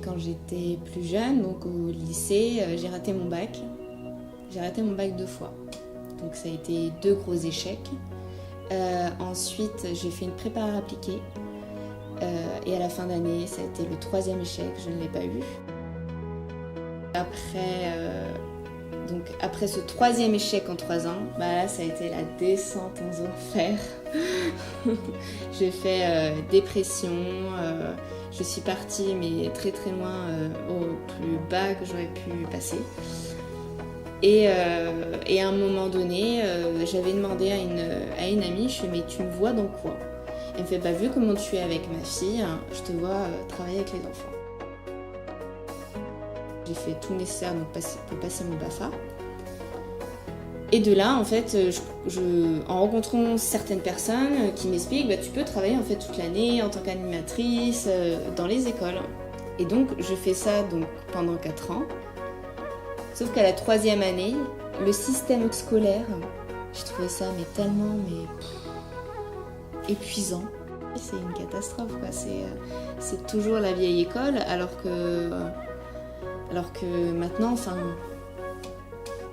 Quand j'étais plus jeune, donc au lycée, j'ai raté mon bac. J'ai raté mon bac 2 fois. Donc ça a été 2 gros échecs. Ensuite, j'ai fait une prépa appliquée. Et à la fin d'année, ça a été le 3e échec, je ne l'ai pas eu. Après ce 3e échec en 3 ans, là ça a été la descente aux enfers. J'ai fait dépression, je suis partie mais très très loin au plus bas que j'aurais pu passer. Et à un moment donné, j'avais demandé à une amie, je lui ai dit mais tu me vois dans quoi? Elle me fait vu comment tu es avec ma fille, je te vois travailler avec les enfants. J'ai fait tout nécessaire pour passer mon BAFA. Et de là, en fait, en rencontrant certaines personnes qui m'expliquent tu peux travailler en fait toute l'année en tant qu'animatrice dans les écoles. Et donc, je fais ça pendant 4 ans. Sauf qu'à la 3e année, le système scolaire, j'ai trouvé ça tellement épuisant. C'est une catastrophe, quoi. C'est toujours la vieille école, alors que maintenant,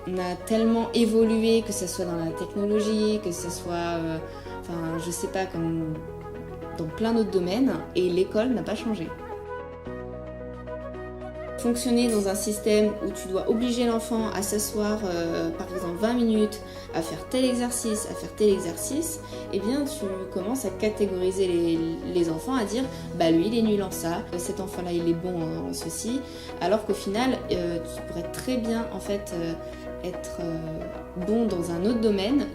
on a tellement évolué, que ce soit dans la technologie, que ce soit, je sais pas, comme dans plein d'autres domaines, et l'école n'a pas changé. Fonctionner dans un système où tu dois obliger l'enfant à s'asseoir, par exemple 20 minutes, à faire tel exercice, eh bien tu commences à catégoriser les enfants, à dire lui il est nul en ça, cet enfant-là il est bon en ceci, alors qu'au final tu pourrais très bien en fait être bon dans un autre domaine.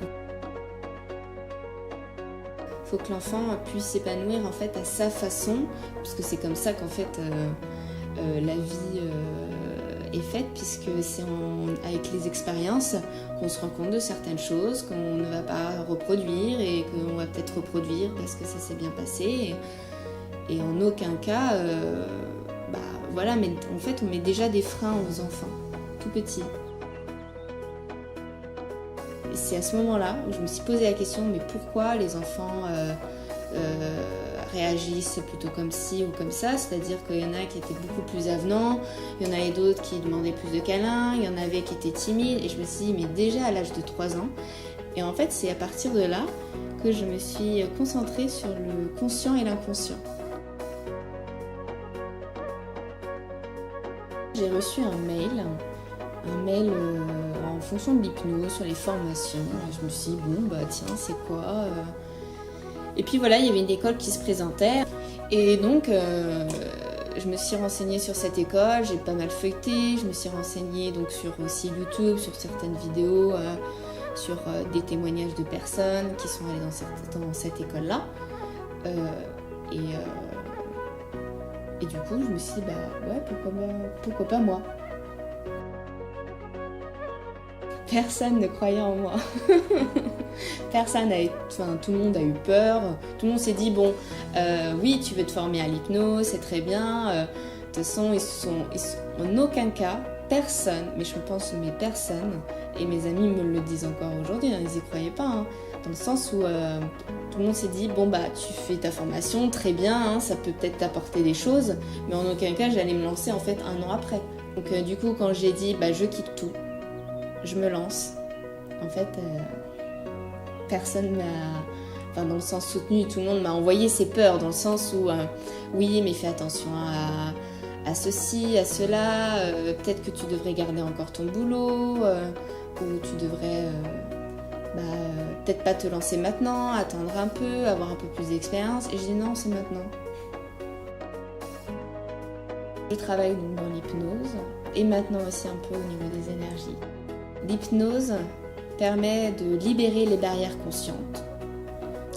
Il faut que l'enfant puisse s'épanouir en fait à sa façon, parce que c'est comme ça qu'en fait la vie est faite, puisque c'est avec les expériences qu'on se rend compte de certaines choses qu'on ne va pas reproduire et qu'on va peut-être reproduire parce que ça s'est bien passé. Et en aucun cas, mais en fait on met déjà des freins aux enfants, tout petits. Et c'est à ce moment-là où je me suis posé la question, mais pourquoi les enfants réagissent plutôt comme ci ou comme ça, c'est-à-dire qu'il y en a qui étaient beaucoup plus avenants, il y en avait d'autres qui demandaient plus de câlins, il y en avait qui étaient timides, et je me suis dit mais déjà à l'âge de 3 ans, et en fait c'est à partir de là que je me suis concentrée sur le conscient et l'inconscient. J'ai reçu un mail en fonction de l'hypnose sur les formations, et je me suis dit tiens c'est quoi Et puis voilà, il y avait une école qui se présentait. Et donc, je me suis renseignée sur cette école, j'ai pas mal feuilleté. Je me suis renseignée donc sur aussi YouTube, sur certaines vidéos, sur des témoignages de personnes qui sont allées dans cette école-là. Et du coup, je me suis dit, pourquoi pas moi? Personne ne croyait en moi. Tout le monde a eu peur. Tout le monde s'est dit oui, tu veux te former à l'hypnose, c'est très bien. De toute façon, en aucun cas, personne, mais je pense personne, et mes amis me le disent encore aujourd'hui, ils y croyaient pas, dans le sens où tout le monde s'est dit tu fais ta formation, très bien, ça peut peut-être t'apporter des choses, mais en aucun cas j'allais me lancer en fait 1 an après. Donc du coup, quand j'ai dit je quitte tout, je me lance. En fait, personne m'a, dans le sens soutenu, tout le monde m'a envoyé ses peurs, dans le sens où, oui, mais fais attention à ceci, à cela, peut-être que tu devrais garder encore ton boulot, ou tu devrais peut-être pas te lancer maintenant, attendre un peu, avoir un peu plus d'expérience. Et je dis non, c'est maintenant. Je travaille donc dans l'hypnose, et maintenant aussi un peu au niveau des énergies. L'hypnose permet de libérer les barrières conscientes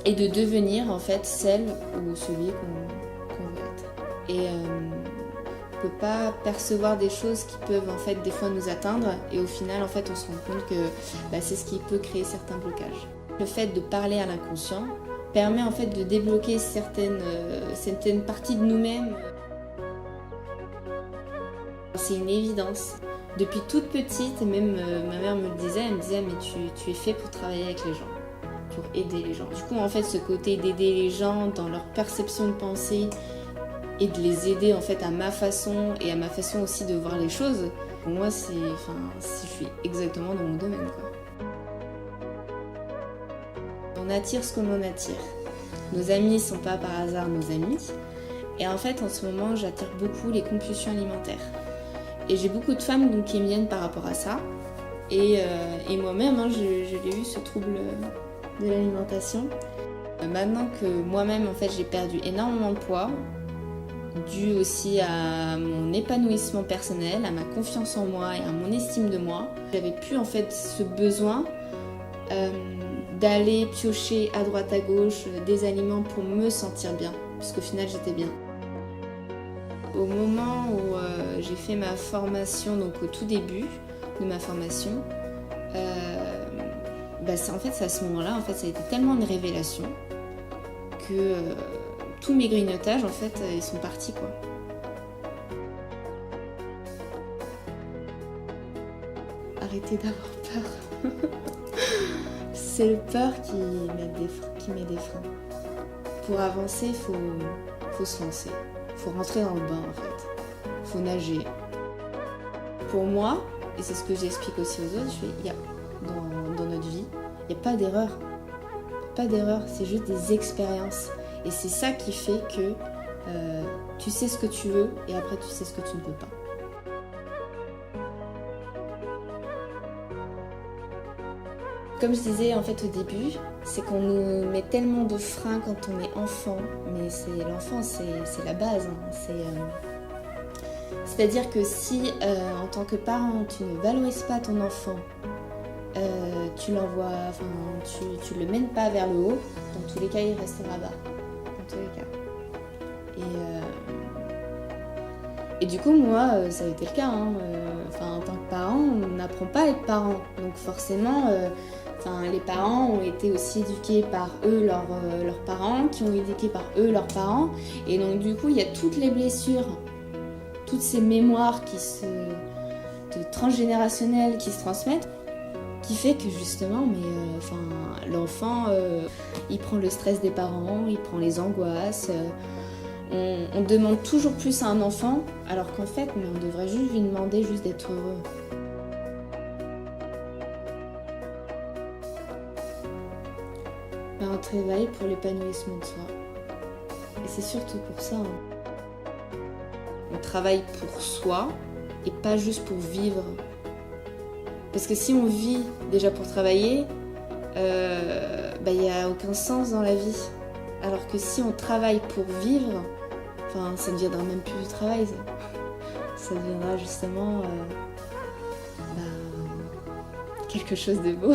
et de devenir en fait celle ou celui qu'on veut être. Et on peut pas percevoir des choses qui peuvent en fait des fois nous atteindre, et au final en fait on se rend compte que c'est ce qui peut créer certains blocages. Le fait de parler à l'inconscient permet en fait de débloquer certaines parties de nous-mêmes. C'est une évidence. Depuis toute petite, même ma mère me le disait, elle me disait mais tu es fait pour travailler avec les gens, pour aider les gens. Du coup en fait ce côté d'aider les gens dans leur perception de pensée, et de les aider en fait à ma façon et à ma façon aussi de voir les choses, pour moi je suis exactement dans mon domaine, quoi. On attire ce que l'on attire. Nos amis sont pas par hasard nos amis. Et en fait, en ce moment, j'attire beaucoup les compulsions alimentaires. Et j'ai beaucoup de femmes donc, qui me viennent par rapport à ça. Et moi-même, hein, je l'ai eu, ce trouble de l'alimentation. Maintenant que moi-même, en fait, j'ai perdu énormément de poids, dû aussi à mon épanouissement personnel, à ma confiance en moi et à mon estime de moi, j'avais plus en fait ce besoin d'aller piocher à droite à gauche des aliments pour me sentir bien, puisqu'au final j'étais bien. Au moment où j'ai fait ma formation, donc au tout début de ma formation, c'est à ce moment-là, en fait, ça a été tellement une révélation que tous mes grignotages, en fait, ils sont partis, quoi. Arrêtez d'avoir peur. C'est le peur qui met des freins. Pour avancer, il faut se lancer. Il faut rentrer dans le bain, en fait. Il faut nager. Pour moi, et c'est ce que j'explique aussi aux autres, dans notre vie, il n'y a pas d'erreur. Pas d'erreur, c'est juste des expériences. Et c'est ça qui fait que tu sais ce que tu veux et après tu sais ce que tu ne peux pas. Comme je disais en fait au début, c'est qu'on nous met tellement de freins quand on est enfant, mais l'enfant c'est la base. Hein. C'est-à-dire que si en tant que parent tu ne valorises pas ton enfant, tu l'envoies, tu le mènes pas vers le haut, dans tous les cas il restera bas. Dans tous les cas. Et du coup moi ça a été le cas. Hein. En tant que parent, on n'apprend pas à être parent. Donc forcément, les parents ont été aussi éduqués par eux, leurs parents, qui ont été éduqués par eux, leurs parents. Et donc du coup, il y a toutes les blessures, toutes ces mémoires transgénérationnelles qui se transmettent, qui fait que justement, l'enfant, il prend le stress des parents, il prend les angoisses. On demande toujours plus à un enfant, alors qu'en fait, on devrait juste lui demander juste d'être heureux. On travaille pour l'épanouissement de soi. Et c'est surtout pour ça. Hein. On travaille pour soi et pas juste pour vivre. Parce que si on vit déjà pour travailler, y a aucun sens dans la vie. Alors que si on travaille pour vivre, ça ne deviendra même plus du travail. Ça deviendra justement quelque chose de beau.